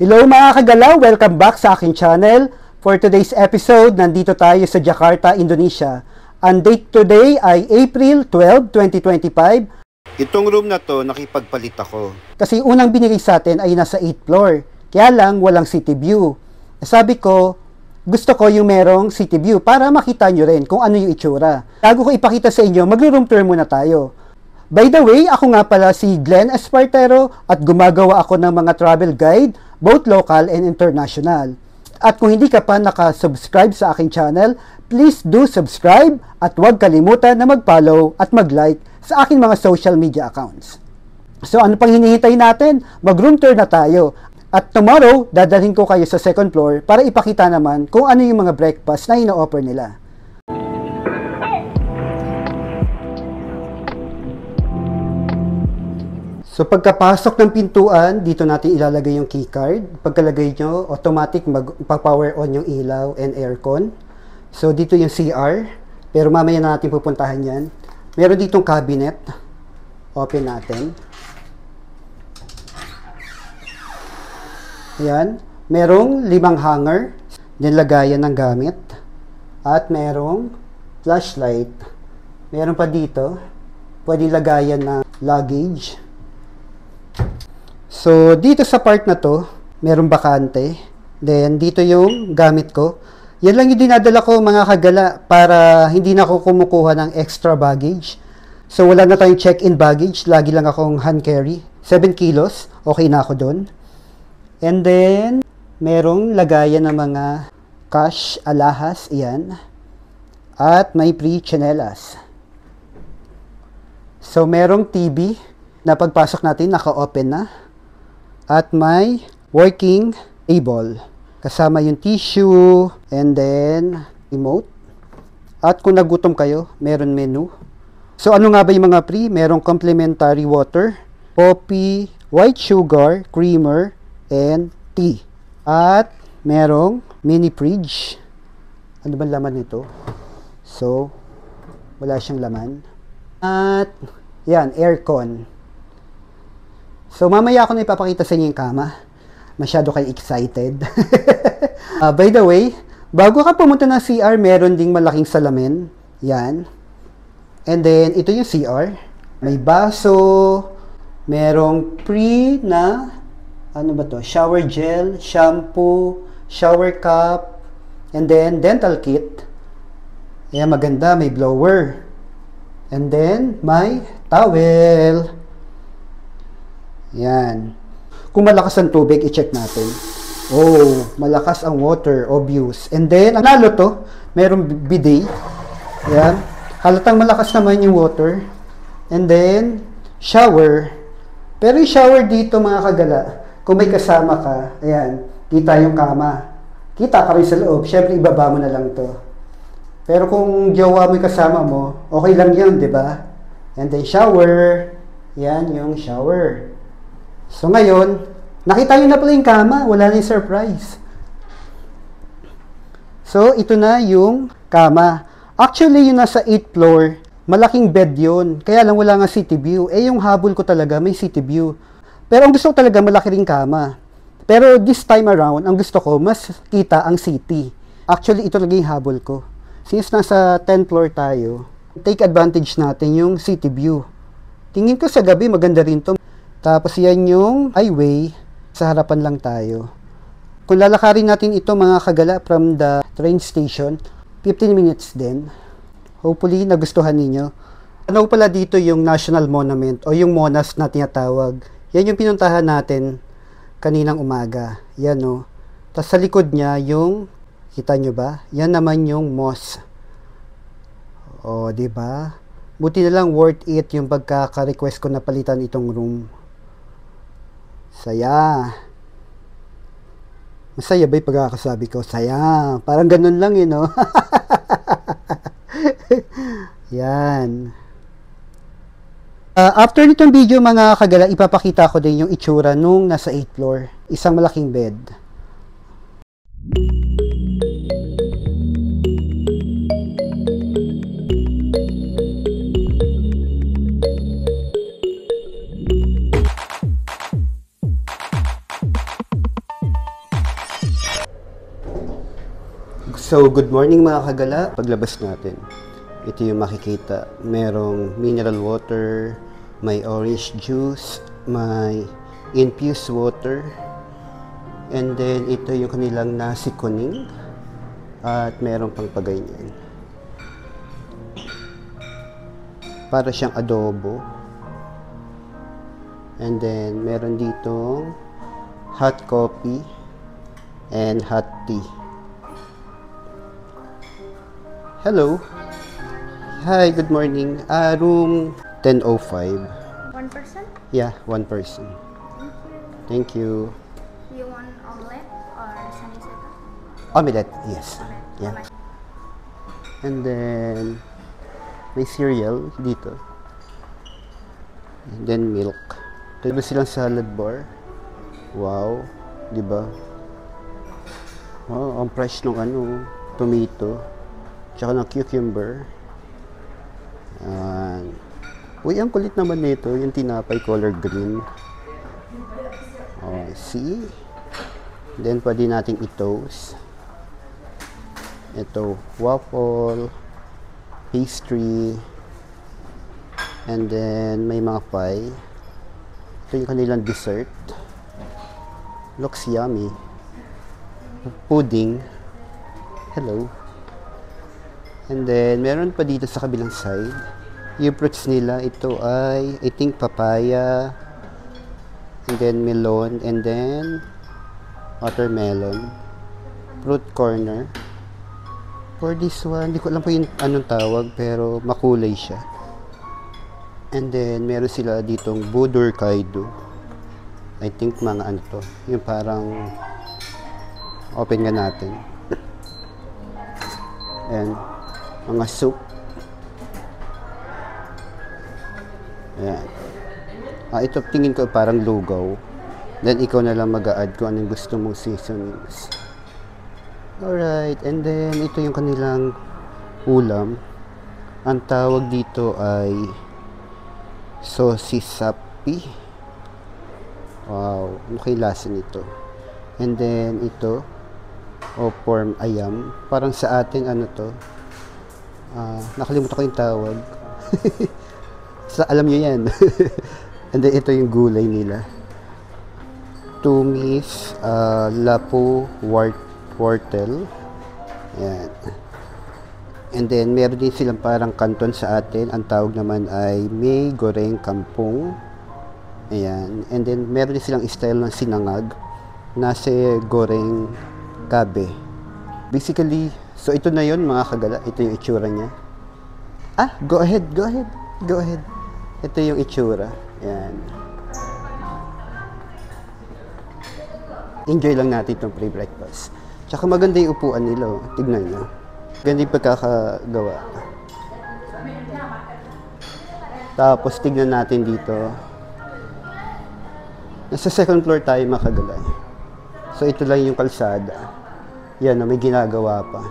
Hello mga kagalaw! Welcome back sa aking channel. For today's episode, nandito tayo sa Jakarta, Indonesia. Ang date today ay April 12, 2025. Itong room na to, nakipagpalit ako. Kasi unang binigay sa atin ay nasa 8th floor. Kaya lang, walang city view. Sabi ko, gusto ko yung merong city view para makita nyo rin kung ano yung itsura. Bago ko ipakita sa inyo, magro-room tour muna tayo. By the way, ako nga pala si Glenn Espartero at gumagawa ako ng mga travel guide, both local and international. At kung hindi ka pa nakasubscribe sa aking channel, please do subscribe at huwag kalimutan na mag-follow at mag-like sa aking mga social media accounts. So ano pang hinihintay natin? Mag-room tour na tayo. At tomorrow, dadalhin ko kayo sa second floor para ipakita naman kung ano yung mga breakfast na ino-offer nila. So pagkapasok ng pintuan, dito natin ilalagay yung keycard. Pagkalagay nyo, automatic mag-power on yung ilaw and aircon. So dito yung CR, pero mamaya na natin pupuntahan yan. Meron ditong cabinet. Open natin. Ayan. Merong 5 hanger, nilagayan ng gamit. At merong flashlight. Meron pa dito, pwede lagayan ng luggage. So, dito sa part na to, merong bakante. Then, dito yung gamit ko. Yan lang yung dinadala ko mga kagala para hindi na ako kumukuha ng extra baggage. So, wala na tayong check-in baggage. Lagi lang akong hand carry. 7 kilos. Okay na ako doon. And then, merong lagayan ng mga cash, alahas. Iyan. At may pre-chinelas. So, merong TV na pagpasok natin, naka-open na. At may working table. Kasama yung tissue and then remote. At kung nagutom kayo, meron menu. So ano nga ba yung mga free? Merong complimentary water, coffee, white sugar, creamer, and tea. At merong mini fridge. Ano ba laman nito? So, wala siyang laman. At yan, aircon. So, mamaya ako na ipapakita sa inyo yung kama. Masyado kayo excited. By the way, bago ka pumunta ng CR, meron ding malaking salamin. Yan. And then, ito yung CR. May baso. Merong free na, ano ba to? Shower gel, shampoo, shower cup, and then, dental kit. Yan, maganda. May blower. And then, may towel. Yan. Kung malakas ang tubig, i-check natin. Oh, malakas ang water, obvious. And then, ang lalo to, merong bidet. Yan. Halatang malakas naman yung water. And then, shower. Pero yung shower dito, mga kagala, kung may kasama ka, ayan, kita yung kama. Kita ka rin sa loob. Siyempre, ibaba mo na lang to. Pero kung jowa mo yung kasama mo, okay lang yun, di ba? And then, shower. Yan yung shower. So ngayon, nakita nyo na pala yung kama, wala na yung surprise. So ito na yung kama. Actually, yung nasa 8th floor, malaking bed yun. Kaya lang wala nga city view. Eh yung habol ko talaga, may city view. Pero ang gusto ko talaga, malaki ring kama. Pero this time around, ang gusto ko, mas kita ang city. Actually, ito talaga yung habol ko. Since nasa 10th floor tayo, take advantage natin yung city view. Tingin ko sa gabi, maganda rin to. Tapos yan yung highway, sa harapan lang tayo. Kung lalakarin natin ito mga kagala from the train station, 15 minutes din. Hopefully nagustuhan ninyo. Ano pala dito yung National Monument o yung Monas na tinatawag. Yan yung pinuntahan natin kaninang umaga. Yan o. Tapos sa likod niya yung, kita nyo ba? Yan naman yung mosque. O, diba? Buti na lang worth it yung pagkaka-request ko na palitan itong room. Saya. Masaya ba yung pagkakasabi ko? Saya. Parang ganun lang eh, no? Yan. After nitong video mga kagala, ipapakita ko din yung itsura nung nasa 8th floor. Isang malaking bed. So, good morning mga kagala. Paglabas natin, ito yung makikita. Merong mineral water, may orange juice, may infused water, and then ito yung kanilang nasi kuning, at merong pang paganyan. Para siyang adobo. And then, meron ditong hot coffee and hot tea. Hello. Hi, good morning. Room 1005. One person? Yeah, one person. Thank you. You want omelette or sunny side? Omelette, yes. Yeah. And then, may cereal dito. And then milk. Ito ba silang salad bar? Wow, di ba? Wow, ang fresh ng tomato. Tsaka ng cucumber. Uy, ang kulit naman nito, yung tinapay color green. Oh, see? Then, pwede nating i-toast. Ito, waffle, pastry, and then, may mga pie. Ito yung kanilang dessert. Looks yummy. Pudding. Hello. And then, meron pa dito sa kabilang side. Yung fruits nila, ito ay, I think, papaya, and then melon, and then watermelon. Fruit corner. For this one, hindi ko alam po yung anong tawag, pero makulay siya. And then, meron sila ditong budur kaido. I think mga ano to, yung parang open nga natin. And mga soup. Ayan. Ito tingin ko parang lugaw. Then ikaw na lang mag-a-add kung anong gusto mong seasonings. Alright, and then ito yung kanilang ulam. Ang tawag dito ay sosisapi. Wow, ano kay lasa nito? And then ito, porm ayam. Parang sa atin ano to? Nakalimutan ko yung tawag. Alam nyo yan. And then ito yung gulay nila. Tumis, lapo, wortel. Yan. And then meron din silang parang kanton sa atin. Ang tawag naman ay may goreng kampung. Ayan. And then meron din silang style ng sinangag. Nasa goreng gabe. Basically, so ito na yon mga kagala. Ito yung itsura niya. Go ahead. Ito yung itsura. Yan. Enjoy lang natin itong pre-breakfast. Tsaka maganda yung upuan nila. Tignan nyo. Ganda yung pagkakagawa. Tapos tignan natin dito. Nasa second floor tayo mga kagala. So ito lang yung kalsada. Yan, may ginagawa pa.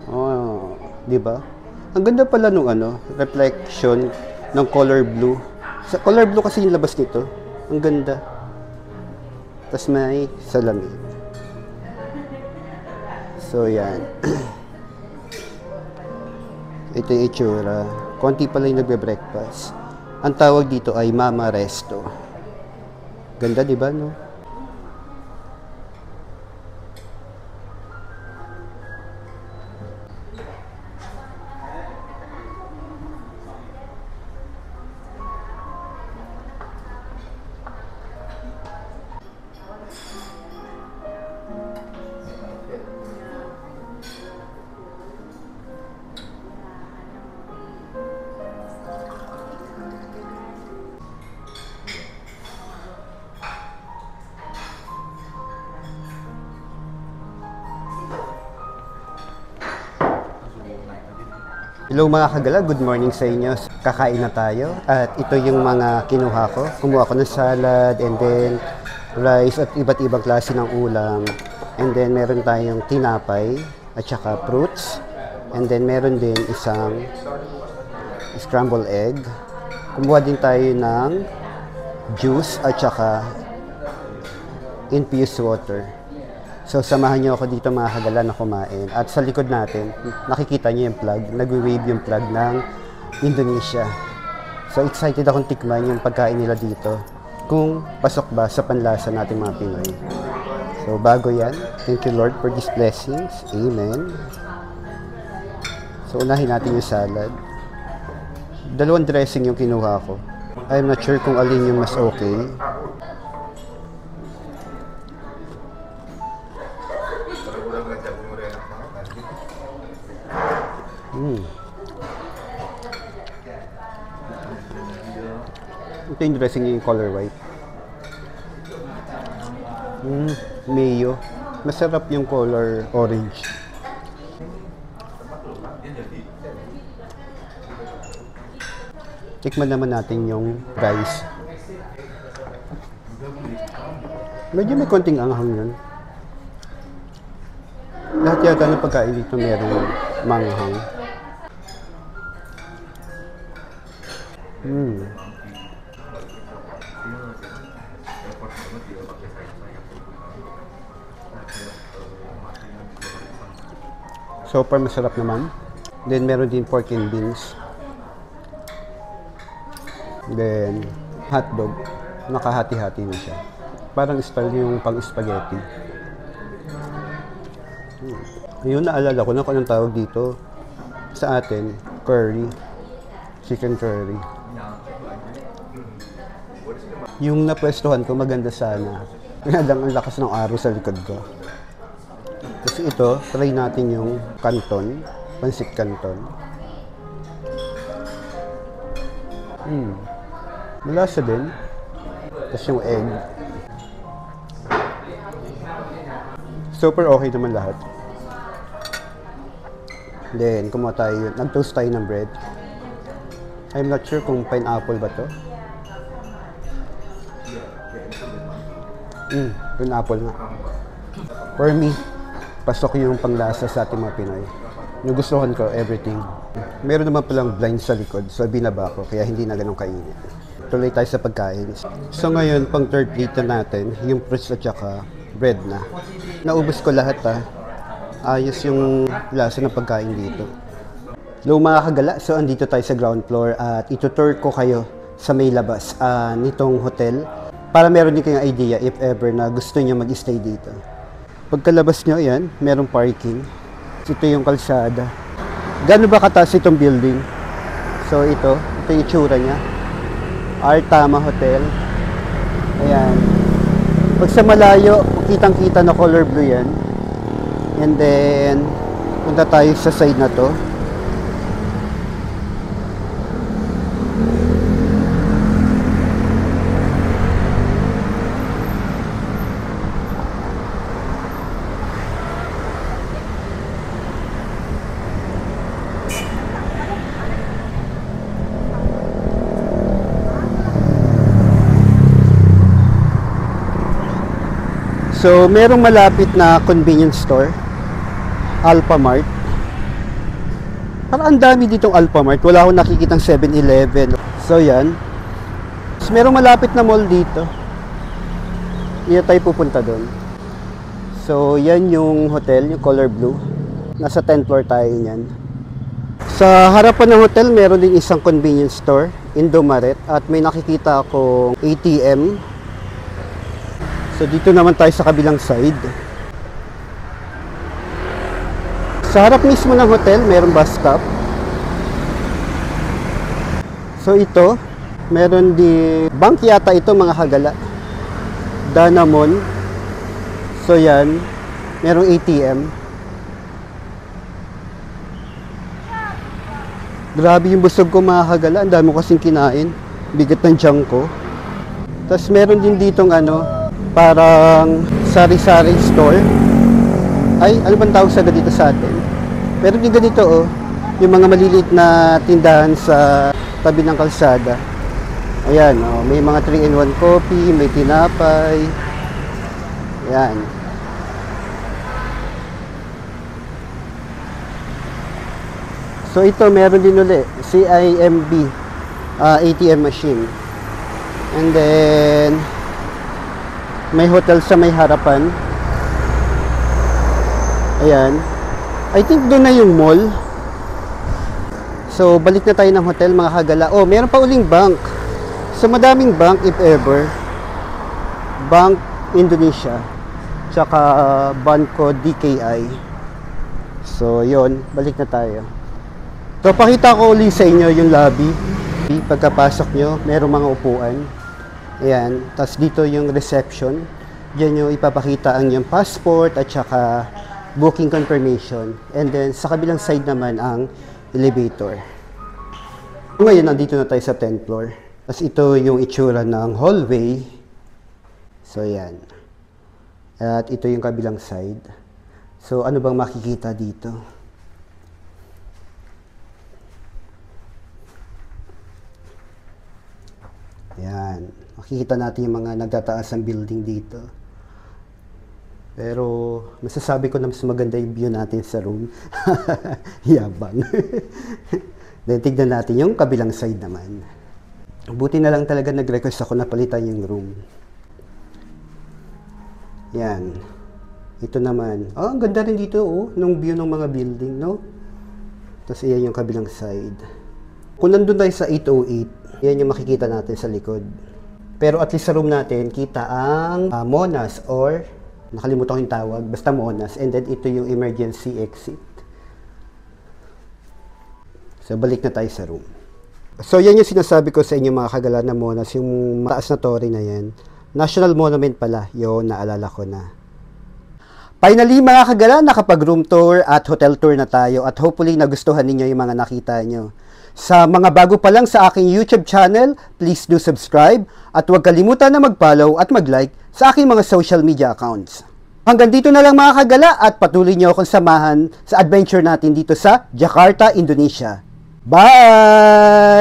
Oh, di ba? Ang ganda pala nung reflection ng color blue. Sa color blue kasi yung labas nito. Ang ganda. Tapos may salamin. So, yan. Ito yung itsura. Konti pala yung nagbe-breakfast. Ang tawag dito ay Mama Resto. Ganda, di ba, no? Hello mga kagala, good morning sa inyo. Kakain na tayo at ito yung mga kinuha ko. Kumuha ko ng salad and then rice at iba't ibang klase ng ulam. And then meron tayong tinapay at saka fruits. And then meron din isang scrambled egg. Kumuha din tayo ng juice at saka infused water. So, samahan niyo ako dito mga kagala na kumain. At sa likod natin, nakikita niyo yung plug. Nagwe-wave yung plug ng Indonesia. So, excited akong tikman yung pagkain nila dito. Kung pasok ba sa panlasa nating mga Pinoy. So, bago yan, thank you Lord for these blessings. Amen. So, unahin natin yung salad. Dalawang dressing yung kinuha ko. I'm not sure kung alin yung mas okay. Ito yung dressing yung color white. Mayo. Masarap yung color orange. Tikman naman natin yung rice. Medyo may konting anghang yun. Lahat yata ng pagkain dito merong manghang. So far masarap naman. Then meron din pork and beans. Then hotdog. Nakahati-hati na siya. Parang style yung pang-spaghetti. Yun, naalala ko na kung anong tawag dito sa atin, curry. Chicken curry. Yung napwestuhan ko maganda sana. Kaya lang ang lakas ng araw sa likod ko. Kasi ito, try natin yung canton, pansit canton. Malasa din. Tapos yung egg. Super okay naman lahat. Then, kumuha tayo, nag-toast tayo ng bread. I'm not sure kung pineapple ba to. Pineapple nga. For me, pasok yung panglasa sa ating mga Pinoy. Nagustuhan ko everything. Meron naman palang blind sa likod, so binaba ko, kaya hindi na ganun kainit. Tuloy tayo sa pagkain. So ngayon, pang third plate na natin, yung fruits at saka bread na. Naubos ko lahat Ayos yung lasa ng pagkain dito. Hello mga kagala, so andito tayo sa ground floor at itutour ko kayo sa may labas nitong hotel para meron din kayong idea if ever na gusto nyo mag-stay dito. Pagkalabas nyo, yan, merong parking. Ito yung kalsada. Gano'n ba kataas itong building? So ito yung itsura niya. Artama Hotel. Ayan. Pag sa malayo, kitang-kita na color blue yan. And then, punta tayo sa side na to. So, merong malapit na convenience store. Alphamart. Parang ang dami ditong Alphamart. Wala akong nakikitang 7-Eleven. So, yan. So, merong malapit na mall dito. Hindi tayo pupunta doon. So, yan yung hotel, yung color blue. Nasa 10th floor tayo niyan. Sa harapan ng hotel, meron din isang convenience store, Indomaret. At may nakikita akong ATM. So, dito naman tayo sa kabilang side. Sa harap mismo ng hotel, mayroong bus stop. So ito, meron di bank yata ito mga kagala. Danamon. So yan, merong ATM. Grabe yung busog ko mga kagala. Ang dami ko kasing kinain. Bigat ng tiyan ko. Tapos meron din ditong parang sari-sari store. Ay, ano bang tawag sa dito sa atin? Meron din ganito yung mga maliliit na tindahan sa tabi ng kalsada. Ayan, may mga 3-in-1 coffee, may tinapay. Ayan. So ito, meron din ulit, CIMB ATM machine. And then, may hotel sa may harapan. Ayan. I think doon na yung mall. So, balik na tayo ng hotel mga kagala. Oh, meron pa uling bank. So, madaming bank if ever. Bank Indonesia. Tsaka Banco DKI. So, yon, balik na tayo. So, pakita ko ulit sa inyo yung lobby. Pagkapasok nyo, merong mga upuan. Ayan. Tapos dito yung reception. Diyan nyo ipapakita ang yung passport at saka booking confirmation. And then, sa kabilang side naman ang elevator. Ngayon, nandito na tayo sa 10th floor. Tapos ito yung itsura ng hallway. So, ayan. At ito yung kabilang side. So, ano bang makikita dito? Ayan. Makikita natin yung mga nagtataas ng building dito. Pero, masasabi ko na mas maganda yung view natin sa room. Yabang. Then, tignan natin yung kabilang side naman. Buti na lang talaga nag-request ako na palitan yung room. Yan. Ito naman. Oh, ang ganda rin dito, oh. Nung view ng mga building, no? Tapos, iyan yung kabilang side. Kung nandun tayo sa 808, yan yung makikita natin sa likod. Pero at least sa room natin, kita ang Monas or, nakalimutan ko yung tawag, basta Monas. And then, ito yung emergency exit. So, balik na tayo sa room. So, yan yung sinasabi ko sa inyo mga kagala na Monas, yung mataas na torre na yan. National Monument pala, yun, naalala ko na. Finally mga kagala, nakapag-room tour at hotel tour na tayo at hopefully nagustuhan ninyo yung mga nakita nyo. Sa mga bago pa lang sa aking YouTube channel, please do subscribe at huwag kalimutan na mag-follow at mag-like sa aking mga social media accounts. Hanggang dito na lang mga kagala at patuloy nyo akong samahan sa adventure natin dito sa Jakarta, Indonesia. Bye!